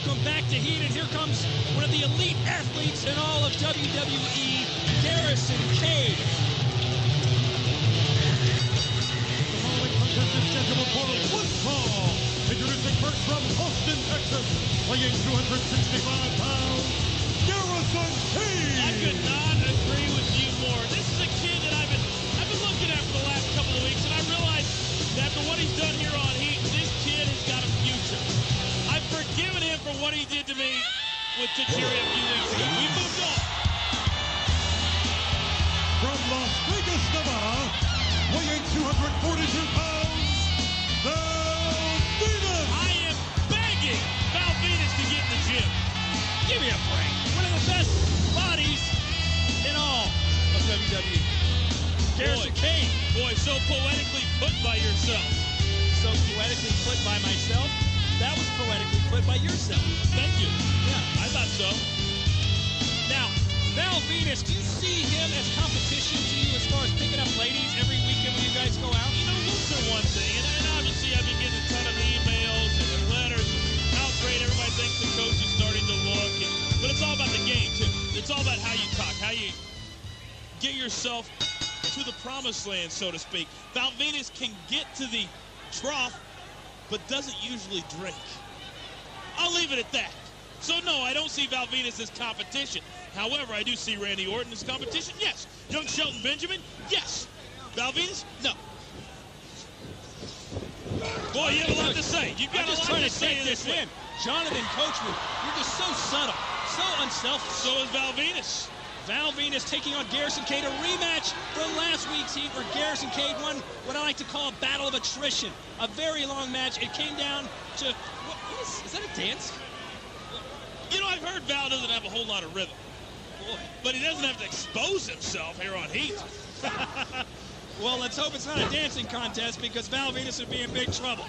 Welcome back to Heat, and here comes one of the elite athletes in all of WWE, Garrison, Cade. The following contest is scheduled for one fall. Introducing first from Austin, Texas, weighing 265 pounds, Garrison, Cade. I could not agree with you more. This is a kid that I've been looking at for the last couple of weeks, and I realized that after what he's done here on Heat, this kid has got a future. I've forgiven him for what he did to me with Tajiri a few weeks ago. We moved on. From Las Vegas, Nevada, weighing 242 pounds, Venis. I am begging Venis to get in the gym. Give me a break. One of the best bodies in all of WWE. Garrison Cade. Boy, so poetically put by yourself. So poetically put by myself. That was poetically put by yourself. Thank you. Yeah. I thought so. Now, Venis, do you see him as competition to you as far as picking up ladies every weekend when you guys go out? You know, looks are one thing, and obviously I've been getting a ton of emails and letters how great everybody thinks the coach is starting to look. But it's all about the game, too. It's all about how you talk, how you get yourself to the promised land, so to speak. Venis can get to the trough, but doesn't usually drink. I'll leave it at that. So no, I don't see Venis as competition. However, I do see Randy Orton as competition, yes. Young Shelton Benjamin, yes. Venis, no. Boy, you have a lot to say. You've got I'm just a lot trying to to say take this in. Jonathan, coach me. You're just so subtle, so unselfish. So is Venis. Venis taking on Garrison Cade, a rematch from last week's Heat where Garrison Cade won what I like to call a battle of attrition. A very long match. It came down to, is that a dance? You know, I've heard Val doesn't have a whole lot of rhythm. Boy. But he doesn't have to expose himself here on Heat. Well, let's hope it's not a dancing contest because Venis would be in big trouble.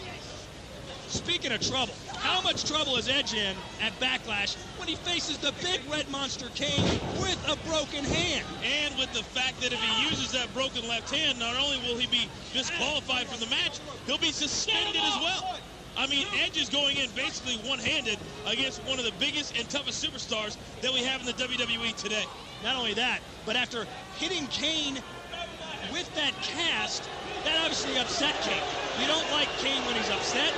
Speaking of trouble, how much trouble is Edge in at Backlash when he faces the big red monster Cade with a broken hand? And with the fact that if he uses that broken left hand, not only will he be disqualified from the match, he'll be suspended as well. I mean, Edge is going in basically one-handed against one of the biggest and toughest superstars that we have in the WWE today. Not only that, but after hitting Kane with that cast, that obviously upset Kane. You don't like Kane when he's upset.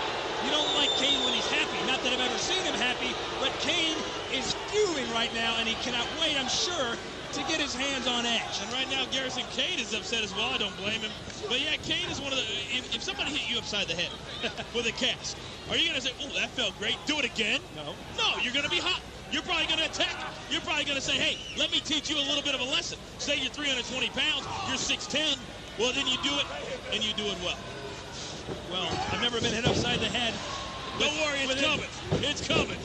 You don't like Kane when he's happy. Not that I've ever seen him happy, but Kane is fuming right now, and he cannot wait, I'm sure, to get his hands on Edge. And right now, Garrison Cade is upset as well. I don't blame him. But yeah, Cade is one of the... If somebody hit you upside the head with a cast, are you going to say, oh, that felt great, do it again? No. No, you're going to be hot. You're probably going to attack. You're probably going to say, hey, let me teach you a little bit of a lesson. Say you're 320 pounds, you're 6'10". Well, then you do it, and you do it well. Well, I've never been hit upside the head. Don't worry, it's coming. It's coming.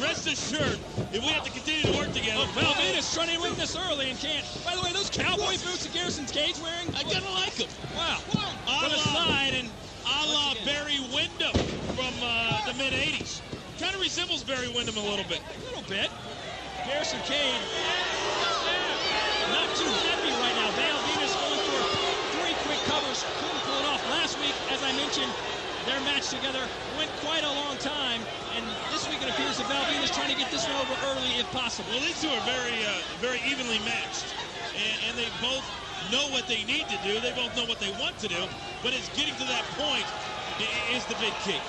Rest assured, if we have to continue to work together. Oh, Venis trying to win this early and can't. By the way, those cowboy boots that Garrison Cade's wearing, I kind of like them. Wow. From the side and a la Barry Windham from the mid-'80s. Kind of resembles Barry Windham a little bit. A little bit. Garrison Cade, not too heavy right now. Venis going for 3 quick covers. Couldn't pull it off. Last week, as I mentioned, their match together went quite a long time, and this week it appears that Venis trying to get this one over early if possible. Well, these two are very evenly matched, and they both know what they need to do. They both know what they want to do, but it's getting to that point is the big key.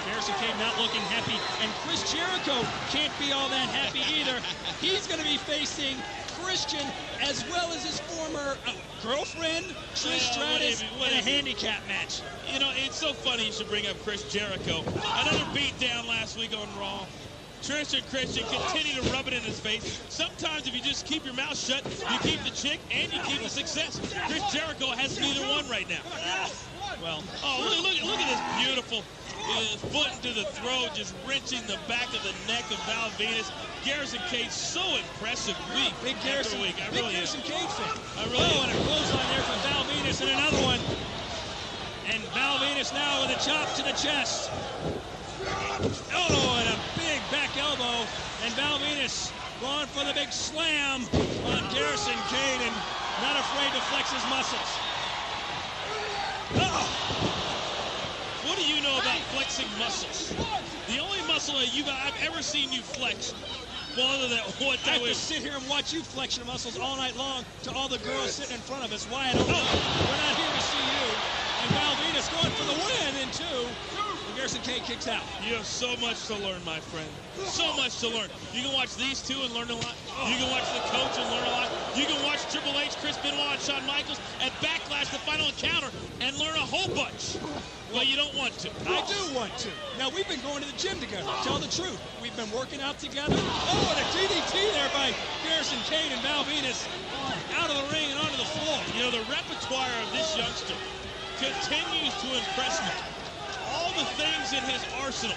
Garrison Cade not looking happy, and Chris Jericho can't be all that happy either. He's going to be facing Christian as well as his former girlfriend, Trish Stratus, in a handicap match. You know, it's so funny you should bring up Chris Jericho. Another beatdown last week on Raw. Trish and Christian continue to rub it in his face. Sometimes if you just keep your mouth shut, you keep the chick and you keep the success. Chris Jericho has neither one right now. Well, oh, look at this beautiful foot into the throat, just wrenching the back of the neck of Venis. Garrison Cade, so impressive week big Garrison, week. I big really Garrison Cade fan. I really am. And a clothesline there from Venis and another one. And Venis now with a chop to the chest. Oh, and a big back elbow. And Venis going for the big slam on Garrison Cade and not afraid to flex his muscles. What do you know about flexing muscles? The only muscle muscle I've ever seen you flex. Well, other than what I that have to was. sit here and watch you flex your muscles all night long to all the girls sitting in front of us. Why, I don't know. We're not here to see you. And Val Venis going for the win in 2. And Garrison Cade kicks out. You have so much to learn, my friend. So much to learn. You can watch these two and learn a lot. You can watch the coach and learn a lot. You can watch Triple H, Chris Benoit, and Shawn Michaels at Backlash, the final encounter, and learn a whole bunch. Well, you don't want to. I do want to. Now, we've been going to the gym together. Tell the truth. We've been working out together. Oh, and a DDT there by Garrison Cade and Val Venis out of the ring and onto the floor. You know, the repertoire of this youngster continues to impress me. All the things in his arsenal.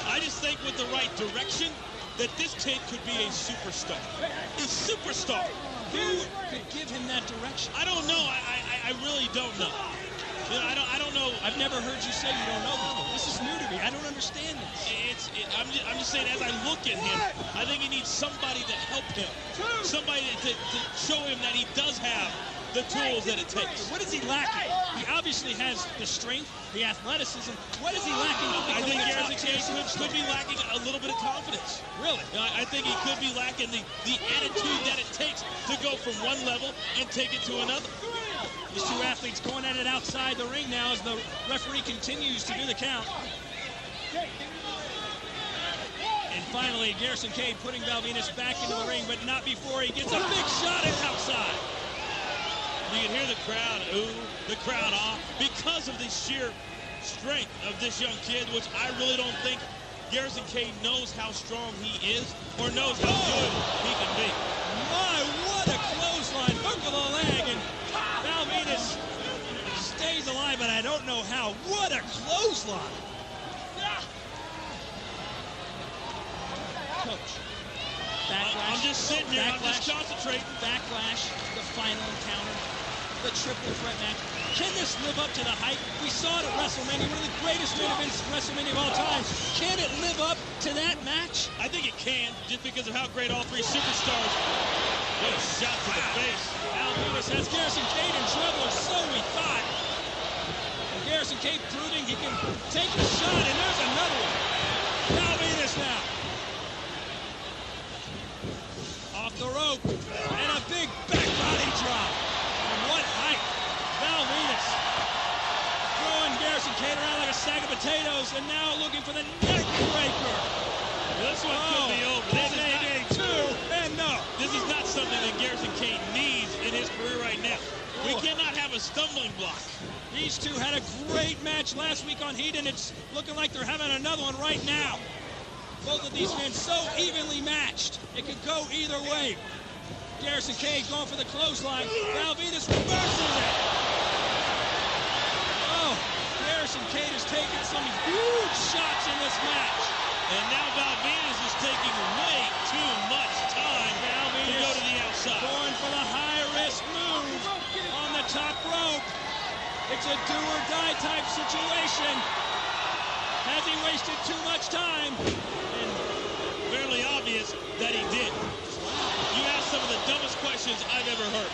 I just think with the right direction that this kid could be a superstar. A superstar. Who could give him that direction? I don't know. I really don't know. You know, I don't know. I've never heard you say you don't know before. This is new to me. I don't understand this. I'm just saying, as I look at him, I think he needs somebody to help him. Somebody to show him that he does have the tools that it takes. What is he lacking? He obviously has the strength, the athleticism. What is he lacking? I think Garrison Cade could be lacking a little bit of confidence. Really? I think he could be lacking the attitude that it takes to go from one level and take it to another. These two athletes going at it outside the ring now as the referee continues to do the count. And finally, Garrison Cade putting Val Venis back into the ring, but not before he gets a big shot at outside. You can hear the crowd ooh, the crowd ah, because of the sheer strength of this young kid, which I really don't think Garrison Cade knows how strong he is or knows how good he can be. My, what a clothesline. Hook of the leg, and Val Venis stays alive, but I don't know how. What a clothesline. Coach. Backlash. I'm just sitting here. Backlash. I'm just concentrating. Backlash, the final encounter, the triple threat match. Can this live up to the hype? We saw it at WrestleMania, one of the greatest main events in WrestleMania of all time. Can it live up to that match? I think it can, just because of how great all three superstars. What a shot to the face. Val Venis has Garrison Cade in trouble, or so we thought. And Garrison Cade proving he can take a shot, and there's another one. Val Venis now. Off the rope, and a big back body drop. And what height. Val Venis throwing Garrison Cade around like a sack of potatoes, and now looking for the neck breaker. This one could be over. This is not, two, and no. This is not something that Garrison Cade needs in his career right now. We cannot have a stumbling block. These two had a great match last week on Heat, and it's looking like they're having another one right now. Both of these men so evenly matched. It could go either way. Garrison Cade going for the clothesline. Val Venis reverses it. Oh, Garrison Cade has taken some huge shots in this match. And now Val Venis is taking way too much time to go to the outside. Going for the high-risk move on the top rope. It's a do-or-die type situation. Has he wasted too much time? And fairly obvious that he did. You asked some of the dumbest questions I've ever heard.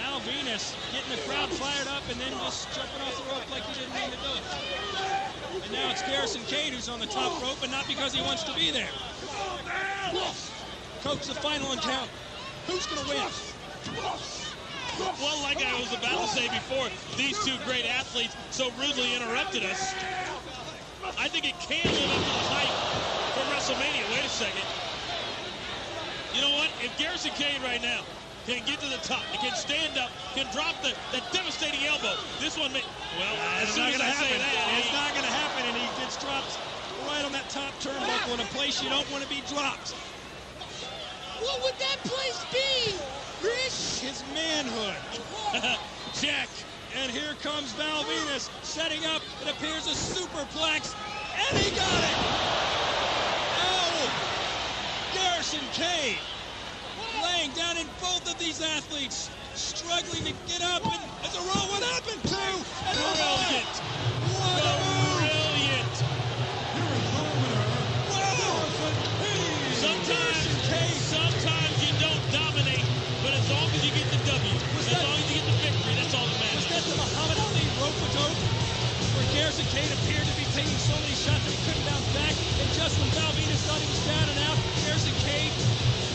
Val Venis getting the crowd fired up and then just jumping off the rope like he didn't mean to do it. And now it's Garrison Cade who's on the top rope, but not because he wants to be there. Coach, the final encounter. Who's going to win? Well, like I was about to say before, these two great athletes so rudely interrupted us. I think it can live up to the hype from WrestleMania. Wait a second. You know what? If Garrison Cade right now can get to the top, he can stand up, can drop the devastating elbow, this one may... Well, as soon as I say that... It's not going to happen, and he gets dropped right on that top turnbuckle in a place you don't want to be dropped. What would that place be, Chris? His manhood. Check. And here comes Val Venis setting up, it appears, a superplex, and he got it! Oh! Garrison Cade laying down in both of these athletes, struggling to get up, and as a roll, what happened? Two, and Brilliant. What a move! Brilliant. Sometimes you don't dominate, but as long as you get the W, as long as you get the victory, that's all that matters. Was that the Muhammad Ali rope-a-dope, where Garrison Cade appeared to be taking so many shots that he couldn't bounce back, and thought he was down and out. Garrison Cade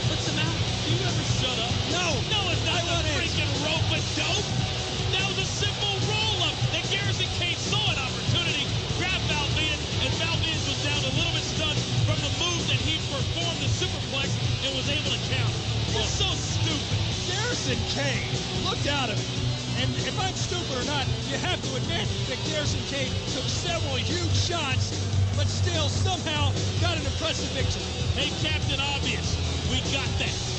puts him out. Do you ever shut up? No. No, it's not I a want in. freaking rope a dope. That was a simple roll-up. And Garrison Cade saw an opportunity, grabbed Venis, and Venis was down a little bit stunned from the move that he performed, the superplex, and was able to counter. It's so stupid. Garrison Cade looked out of it. And if I'm stupid or not, you have to admit that Garrison Cade took several huge shots, but still somehow got an impressive victory. Hey, Captain Obvious, we got that.